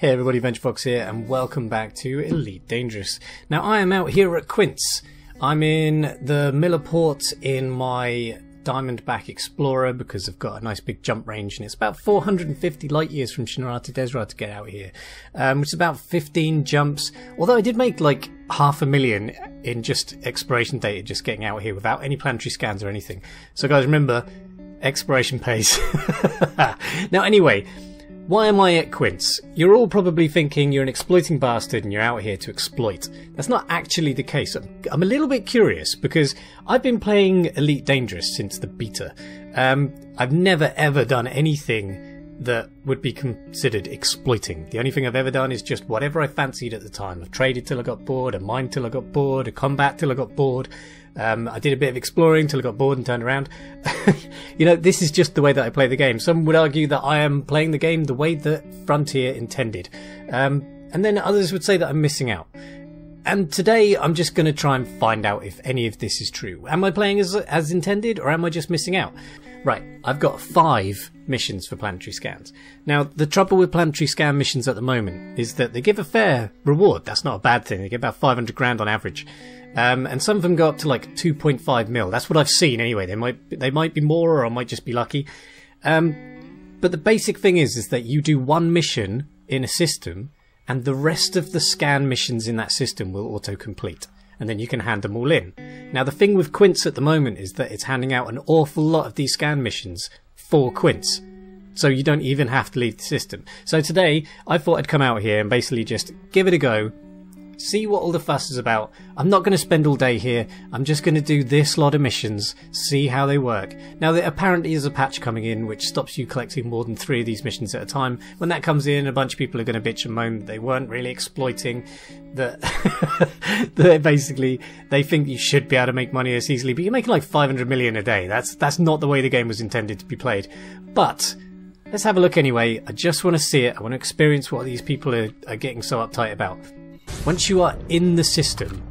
Hey everybody, VentureFox here, and welcome back to Elite Dangerous. Now I am out here at Quince. I'm in the Millerport in my Diamondback Explorer because I've got a nice big jump range, and it's about 450 light years from Shinra to Desra to get out here, which is about 15 jumps, although I did make like 500,000 in just exploration data just getting out here without any planetary scans or anything. So guys, remember, exploration pays. Now anyway, why am I at Quince? You're all probably thinking you're an exploiting bastard and you're out here to exploit. That's not actually the case. I'm a little bit curious because I've been playing Elite Dangerous since the beta. I've never ever done anything that would be considered exploiting. The only thing I've ever done is just whatever I fancied at the time. I've traded till I got bored, I mined till I got bored, I combat till I got bored. I did a bit of exploring till I got bored and turned around. You know, this is just the way that I play the game. Some would argue that I am playing the game the way that Frontier intended. And then others would say that I'm missing out. And today I'm just going to try and find out if any of this is true. Am I playing as intended, or am I just missing out? Right, I've got 5 missions for planetary scans. Now, the trouble with planetary scan missions at the moment is that they give a fair reward. That's not a bad thing. They get about 500 grand on average. And some of them go up to like 2.5 mil. That's what I've seen anyway. They might be more, or I might just be lucky. But the basic thing is that you do one mission in a system, and the rest of the scan missions in that system will auto-complete. And then you can hand them all in. Now the thing with Quince at the moment is that it's handing out an awful lot of these scan missions for Quince. So you don't even have to leave the system. So today I thought I'd come out here and basically just give it a go. See what all the fuss is about. I'm not going to spend all day here. I'm just going to do this lot of missions, see how they work. Now there apparently is a patch coming in which stops you collecting more than 3 of these missions at a time. When that comes in, a bunch of people are going to bitch and moan that they weren't really exploiting, that basically they think you should be able to make money as easily, but you're making like 500 million a day. That's not the way the game was intended to be played. But let's have a look anyway. I just want to see it. I want to experience what these people are getting so uptight about. Once you are in the system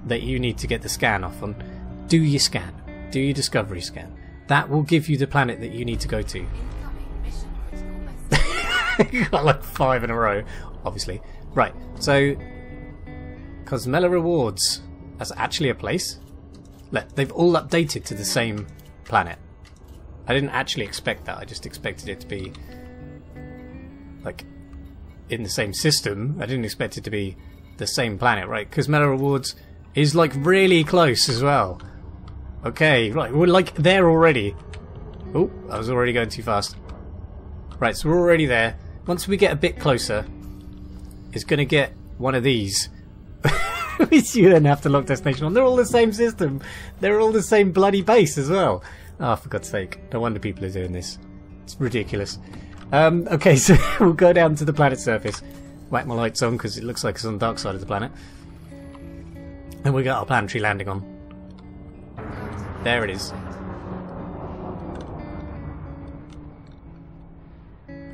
that you need to get the scan off on, do your scan. Do your discovery scan. That will give you the planet that you need to go to. You got like 5 in a row, obviously. Right, so Cosmela Rewards. That's actually a place. Look, they've all updated to the same planet. I didn't actually expect that. I just expected it to be like in the same system. I didn't expect it to be the same planet, right? Cosmela Rewards is like really close as well. Okay, right, we're like there already. Oh, I was already going too fast. Right, so we're already there. Once we get a bit closer, it's going to get one of these. Which you then have to lock destination on. They're all the same system. They're all the same bloody base as well. Oh, for God's sake. No wonder people are doing this. It's ridiculous. Okay, so we'll go down to the planet's surface. Whack my lights on because it looks like it's on the dark side of the planet. And we got our planetary landing on. There it is.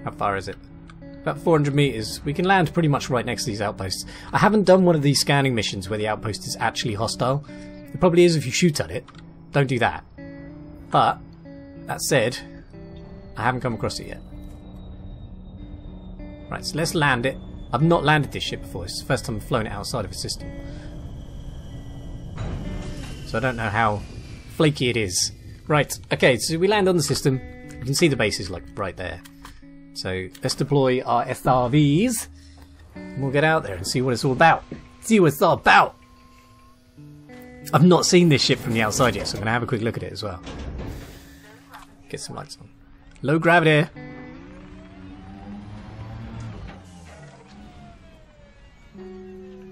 How far is it? About 400 meters. We can land pretty much right next to these outposts. I haven't done one of these scanning missions where the outpost is actually hostile. It probably is if you shoot at it. Don't do that. But, that said, I haven't come across it yet. Right, so let's land it. I've not landed this ship before. It's the first time I've flown it outside of a system. So I don't know how flaky it is. Right, okay, so we land on the system. You can see the base is like right there. So let's deploy our SRVs. And we'll get out there and see what it's all about. See what it's all about! I've not seen this ship from the outside yet, so I'm going to have a quick look at it as well. Get some lights on. Low gravity.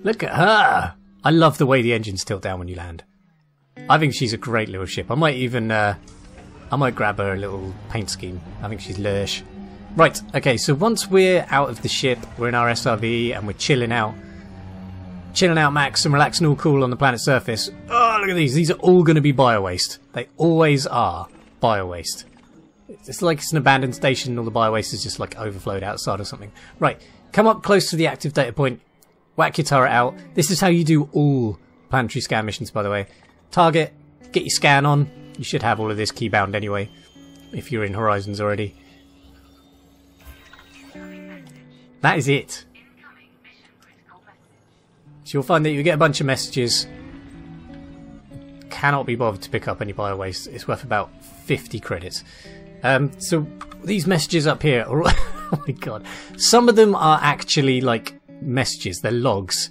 Look at her! I love the way the engines tilt down when you land. I think she's a great little ship. I might even, I might grab her a little paint scheme. I think she's lush. Right, okay, so once we're out of the ship, we're in our SRV and we're chilling out. Chilling out, Max, and relaxing all cool on the planet's surface. Oh, look at these. These are all going to be bio-waste. They always are bio-waste. It's like it's an abandoned station and all the bio-waste is just like overflowed outside or something. Right, come up close to the active data point. Whack your turret out. This is how you do all planetary scan missions, by the way. Target, get your scan on. You should have all of this keybound anyway, if you're in Horizons already. That is it. So you'll find that you get a bunch of messages. Cannot be bothered to pick up any biowaste. It's worth about 50 credits. So these messages up here are... oh my god. Some of them are actually like messages. They're logs.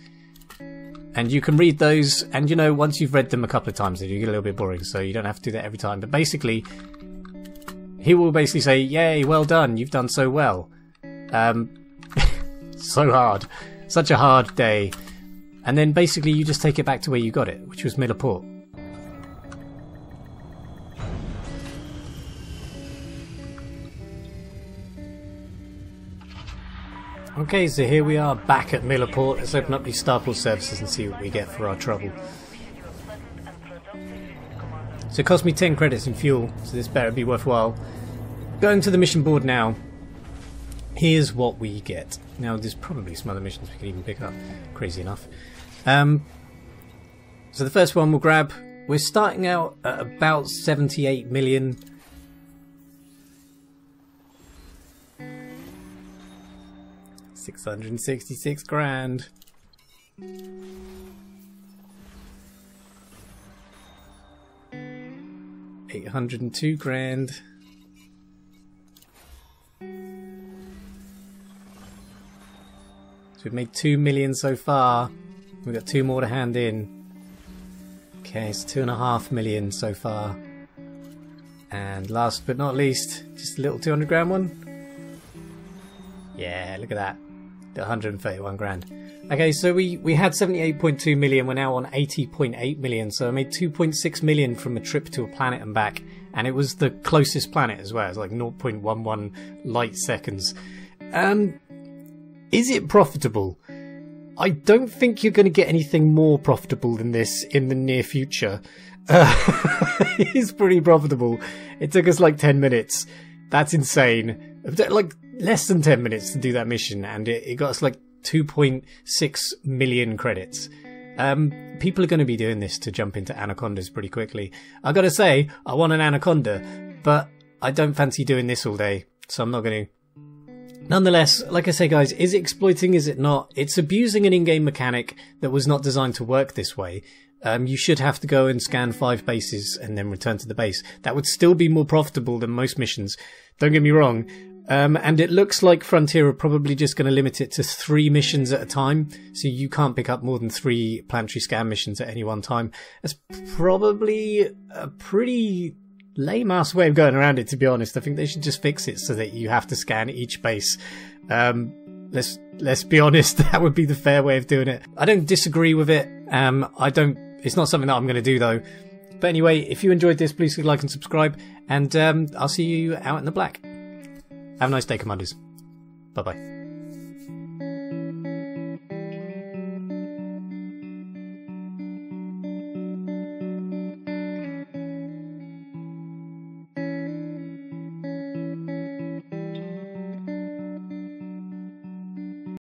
And you can read those, and you know, once you've read them a couple of times, they do get a little bit boring, so you don't have to do that every time. But basically, he will basically say, yay, well done, you've done so well. So hard. Such a hard day. And then basically you just take it back to where you got it, which was Miller Port. Okay, so here we are back at Miller Port. Let's open up these starport services and see what we get for our trouble. So it cost me 10 credits in fuel, so this better be worthwhile. Going to the mission board now. Here's what we get. Now there's probably some other missions we could even pick up. Crazy enough. So the first one we'll grab. We're starting out at about 78 million. $666 grand. $802 grand. So we've made 2 million so far. We've got 2 more to hand in. Okay, it's 2.5 million so far. And last but not least, just a little 200 grand one. Yeah, look at that. 131 grand. Okay, so we had 78.2 million. We're now on 80.8 million. So I made 2.6 million from a trip to a planet and back. And it was the closest planet as well. It's like 0.11 light seconds. Is it profitable? I don't think you're going to get anything more profitable than this in the near future. It's pretty profitable. It took us like 10 minutes. That's insane. Like less than 10 minutes to do that mission, and it got us like 2.6 million credits. People are going to be doing this to jump into anacondas pretty quickly. I gotta say, I want an anaconda, but I don't fancy doing this all day, so I'm not going to. Nonetheless, like I say guys, is it exploiting, is it not? It's abusing an in-game mechanic that was not designed to work this way. You should have to go and scan 5 bases and then return to the base. That would still be more profitable than most missions. Don't get me wrong. And it looks like Frontier are probably just going to limit it to 3 missions at a time. So you can't pick up more than 3 planetary scan missions at any one time. That's probably a pretty lame-ass way of going around it, to be honest. I think they should just fix it so that you have to scan each base. Let's be honest, that would be the fair way of doing it. I don't disagree with it. It's not something that I'm going to do though. But anyway, if you enjoyed this, please click like and subscribe, and I'll see you out in the black. Have a nice day, Commanders. Bye-bye.